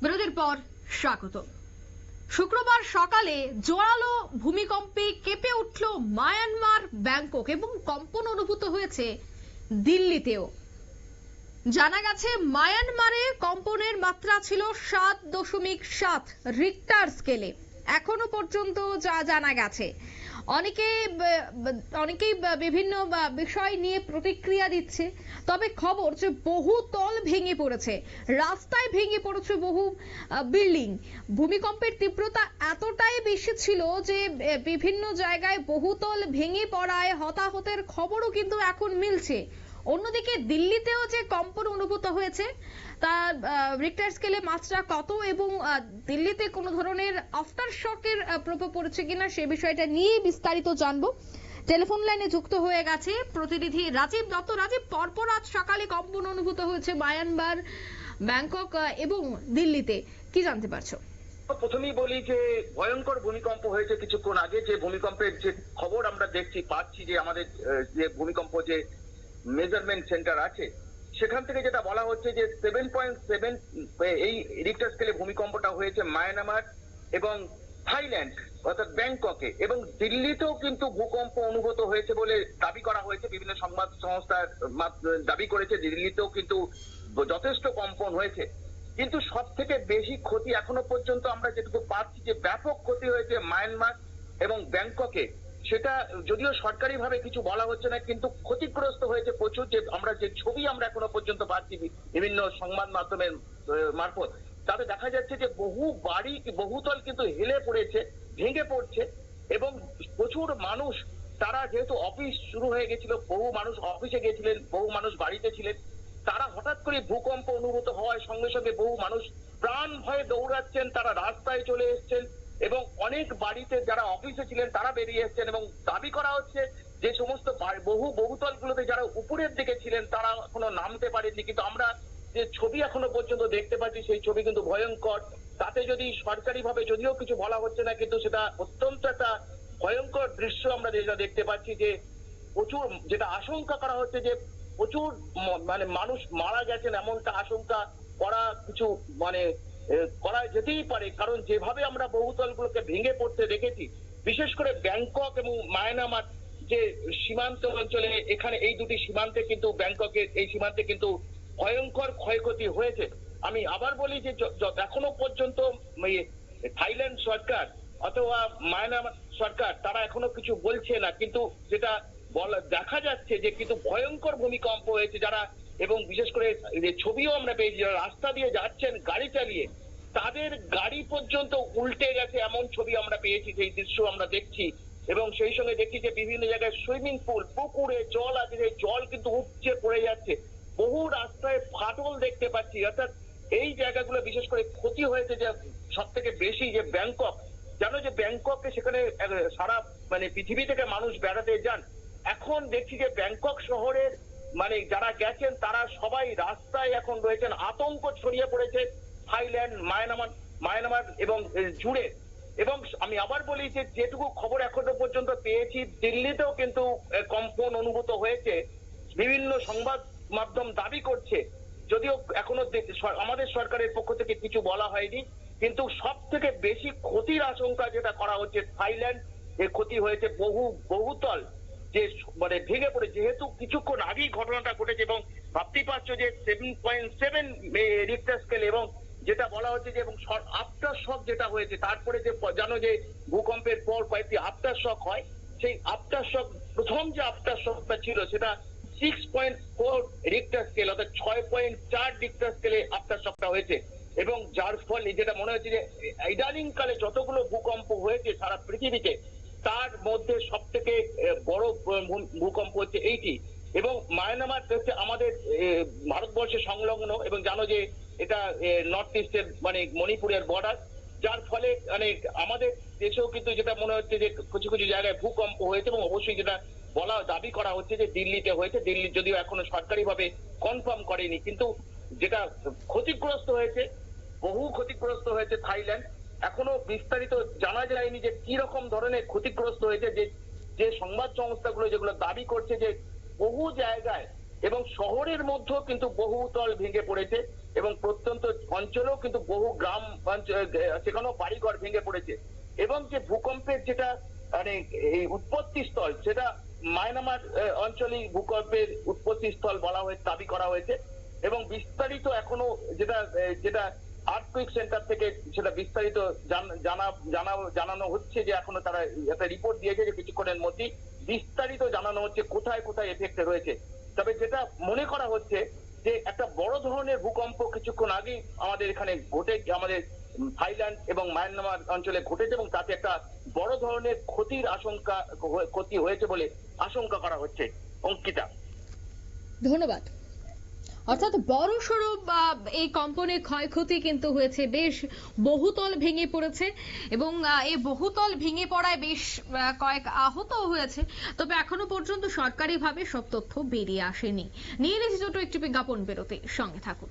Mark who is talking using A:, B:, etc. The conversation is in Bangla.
A: বিরতির পর স্বাগত। শুক্রবার সকালে জোরালো ভূমিকম্পে কেঁপে উঠল মায়ানমার, ব্যাংকক এবং কম্পন অনুভূত হয়েছে দিল্লিতেও। জানা গেছে মায়ানমারে কম্পনের মাত্রা ছিল 7.7 রিক্টার স্কেলে। এখনো পর্যন্ত যা জানা গেছে, অনেকেই বিভিন্ন বিষয় নিয়ে প্রতিক্রিয়া দিচ্ছে। তবে খবর যে বহুতল ভেঙে পড়েছে, রাস্তায় ভেঙে পড়েছে বহু বিল্ডিং। ভূমিকম্পের তীব্রতা এতটাই বেশি ছিল যে বিভিন্ন জায়গায় বহুতল ভেঙে পড়ায় হতাহতের খবরও কিন্তু এখন মিলছে। অন্যদিকে দিল্লিতেও যে কম্পন অনুভূত হয়েছে তার রিক্টার স্কেলে মাত্রা কত এবং দিল্লিতে কোনো ধরনের আফটার শকের প্রভাব পড়েছে কিনা সে বিষয়টা নিয়ে বিস্তারিত জানবো। টেলিফোন লাইনে যুক্ত হয়ে গেছে প্রতিনিধি রাজীব দত্ত। রাজীব, পরপর আজ সকালে কম্পন অনুভূত হয়েছে মায়ানমার, ব্যাংকক এবং দিল্লিতে, কি জানতে পারছো?
B: প্রথমেই বলি যে ভয়ঙ্কর ভূমিকম্প হয়েছে কিছুক্ষণ আগে। যে ভূমিকম্পের যে খবর আমরা পাচ্ছি যে আমাদের যে ভূমিকম্প যে মেজারমেন্ট সেন্টার আছে সেখান থেকে যেটা বলা হচ্ছে যে 7.7 এই রিক্টার স্কেলে ভূমিকম্পটা হয়েছে মায়ানমার এবং থাইল্যান্ড অর্থাৎ ব্যাংককে, এবং দিল্লিতেও কিন্তু ভূকম্প অনুভূত হয়েছে বলে দাবি করা হয়েছে। বিভিন্ন সংবাদ সংস্থার দাবি করেছে দিল্লিতেও কিন্তু যথেষ্ট কম্পন হয়েছে। কিন্তু সব থেকে বেশি ক্ষতি এখনো পর্যন্ত আমরা যেটুকু পাচ্ছি যে ব্যাপক ক্ষতি হয়েছে মায়ানমার এবং ব্যাংককে। সেটা যদিও সরকারি ভাবে কিছু বলা হচ্ছে না, কিন্তু ক্ষতিগ্রস্ত হয়েছে প্রচুর। যে আমরা যে ছবি আমরা এখনো পর্যন্ত পাচ্ছি বিভিন্ন সংবাদ মাধ্যমের মারফত, তাতে দেখা যাচ্ছে যে বহু বাড়ি বহুতল কিন্তু হেলে পড়েছে, ভেঙে পড়ছে, এবং প্রচুর মানুষ, তারা যেহেতু অফিস শুরু হয়ে গেছিল, বহু মানুষ অফিসে গেছিলেন, বহু মানুষ বাড়িতে ছিলেন, তারা হঠাৎ করে ভূকম্প অনুভূত হওয়ার সঙ্গে সঙ্গে বহু মানুষ প্রাণ ভয়ে দৌড়াচ্ছেন, তারা রাস্তায় চলে এসছেন, এবং অনেক বাড়িতে যারা অফিসে ছিলেন তারা বেরিয়ে এসছেন। এবং দাবি করা হচ্ছে যে সমস্ত বহুতল গুলোতে যারা উপরের দিকে ছিলেন তারা এখনো নামতে পারেননি। কিন্তু আমরা যে ছবি এখনো পর্যন্ত দেখতে পাচ্ছি সেই ছবি কিন্তু ভয়ঙ্কর। তাতে যদি সরকারি ভাবে যদিও কিছু বলা হচ্ছে না, কিন্তু সেটা অত্যন্ত একটা ভয়ঙ্কর দৃশ্য আমরা যেটা দেখতে পাচ্ছি। যে প্রচুর যেটা আশঙ্কা করা হচ্ছে যে প্রচুর মানুষ মারা গেছেন, এমনটা আশঙ্কা করা কিছু করা যেতেই পারে। কারণ যেভাবে আমরা বহুতলগুলোকে ভেঙে পড়তে দেখেছি, বিশেষ করে ব্যাংকক এবং মায়ানমার যে সীমান্ত অঞ্চলে, এখানে এই দুটি সীমান্তে কিন্তু ব্যাংককের এই সীমান্তে কিন্তু ভয়ঙ্কর ক্ষয়ক্ষতি হয়েছে। আমি আবার বলি যে এখনো পর্যন্ত থাইল্যান্ড সরকার অথবা মায়ানমার সরকার তারা এখনো কিছু বলছে না, কিন্তু যেটা দেখা যাচ্ছে যে কিন্তু ভয়ঙ্কর ভূমিকম্প হয়েছে। যারা, এবং বিশেষ করে যে ছবিও আমরা পেয়েছি, যারা রাস্তা দিয়ে যাচ্ছেন গাড়ি চালিয়ে, তাদের গাড়ি পর্যন্ত উল্টে গেছে এমন ছবি আমরা পেয়েছি, সেই দৃশ্য আমরা দেখছি। এবং সেই সঙ্গে দেখছি যে বিভিন্ন জায়গায় সুইমিং পুল, পুকুরে জল আছে, সেই জল কিন্তু উপচে পড়ে যাচ্ছে। বহু রাস্তায় ফাটল দেখতে পাচ্ছি। অর্থাৎ এই জায়গাগুলো বিশেষ করে ক্ষতি হয়েছে যে সব থেকে বেশি যে ব্যাংকক। জানো যে ব্যাংককে সেখানে সারা পৃথিবী থেকে মানুষ বেড়াতে যান। এখন দেখছি যে ব্যাংকক শহরের যারা গেছেন তারা সবাই রাস্তায় এখন রয়েছেন। আতঙ্ক ছড়িয়ে পড়েছে থাইল্যান্ড, মায়ানমার এবং জুড়ে। এবং আমি আবার বলি যে যেটুকু খবর এখনো পর্যন্ত পেয়েছি, দিল্লিতেও কিন্তু কম্পন অনুভূত হয়েছে। বিভিন্ন সংবাদ মাধ্যম দাবি করছে, যদিও এখনো আমাদের সরকারের পক্ষ থেকে কিছু বলা হয়নি, কিন্তু সব থেকে বেশি ক্ষতির আশঙ্কা যেটা করা হচ্ছে থাইল্যান্ড, এ ক্ষতি হয়েছে বহুতল যে ভেঙে পড়ে। যেহেতু কিছুক্ষণ আগেই ঘটনাটা ঘটেছে এবং ভাবতেই পারছো যে 7.7 রিক্টার স্কেল, এবং যেটা বলা হচ্ছে যে এবং আফটার শক যেটা হয়েছে, তারপরে যে জানো যে ভূকম্পের পর কয়েকটি আফটার শক হয়, সেই আফটার শক, প্রথম যে আফটার শকটা ছিল সেটা 6.4 রিক্টার স্কেল, অর্থাৎ 6.4 রিক্টার স্কেলে আফটার শকটা হয়েছে। এবং যার ফলে যেটা মনে হচ্ছে যে ইদানিং কালে যতগুলো ভূকম্প হয়েছে সারা পৃথিবীতে, তার মধ্যে সব থেকে বড় ভূকম্প হচ্ছে এইটি। এবং মায়ানমার হচ্ছে আমাদের ভারতবর্ষের সংলগ্ন, এবং জানো যে এটা নর্থ ইস্টের মণিপুরের বর্ডার, যার ফলে আমাদের দেশেও কিন্তু যেটা মনে হচ্ছে যে কিছু কিছু জায়গায় ভূকম্প হয়েছে। এবং অবশ্যই যেটা দাবি করা হচ্ছে যে দিল্লিতে হয়েছে। দিল্লি যদিও এখনো সরকারি ভাবে কনফার্ম করেনি, কিন্তু যেটা ক্ষতিগ্রস্ত হয়েছে, বহু ক্ষতিগ্রস্ত হয়েছে থাইল্যান্ড। এখনো বিস্তারিত জানা যায়নি যে কি রকম ধরনের ক্ষতিগ্রস্ত হয়েছে। যে সংবাদ সংস্থাগুলো যেগুলো দাবি করছে যে বহু জায়গায় এবং শহরের মধ্যেও কিন্তু বহুতল ভেঙে পড়েছে। এবং প্রত্যন্ত অঞ্চলেও কিন্তু বহু গ্রাম সেখানেও বাড়িঘর ভেঙে পড়েছে। এবং যে ভূকম্পের যেটা মানে এই উৎপত্তি স্থল, সেটা মায়ানমার অঞ্চলেই ভূকম্পের উৎপত্তি স্থল বলা হয়েছে, দাবি করা হয়েছে। এবং বিস্তারিত এখনো যেটা আর্থকুইক সেন্টার থেকে সেটা বিস্তারিত জানানো হচ্ছে যে এখনো তারা একটা রিপোর্ট দিয়েছে যে কিছুক্ষণের মধ্যেই বিস্তারিত জানানো হচ্ছে কোথায় কোথায় এফেক্টে রয়েছে। তবে যেটা মনে করা হচ্ছে যে একটা বড় ধরনের ভূকম্প কিছুক্ষণ আগেই আমাদের এখানে আমাদের থাইল্যান্ড এবং মায়ানমার অঞ্চলে ঘটেছে এবং তাতে একটা বড় ধরনের ক্ষতি হয়েছে বলে আশঙ্কা করা হচ্ছে। অঙ্কিতা,
A: ধন্যবাদ। অর্থাৎ বড়সড় এই কম্পনে ক্ষয়ক্ষতি কিন্তু হয়েছে, বেশ বহুতল ভেঙে পড়েছে এবং এই বহুতল ভেঙে পড়ায় বেশ কয়েক আহত হয়েছে। তবে এখনো পর্যন্ত সরকারিভাবে সব তথ্য বেরিয়ে আসেনি। নিয়ে নিয়েছি ছোট একটি বিজ্ঞাপন বিরতি, সঙ্গে থাকুন।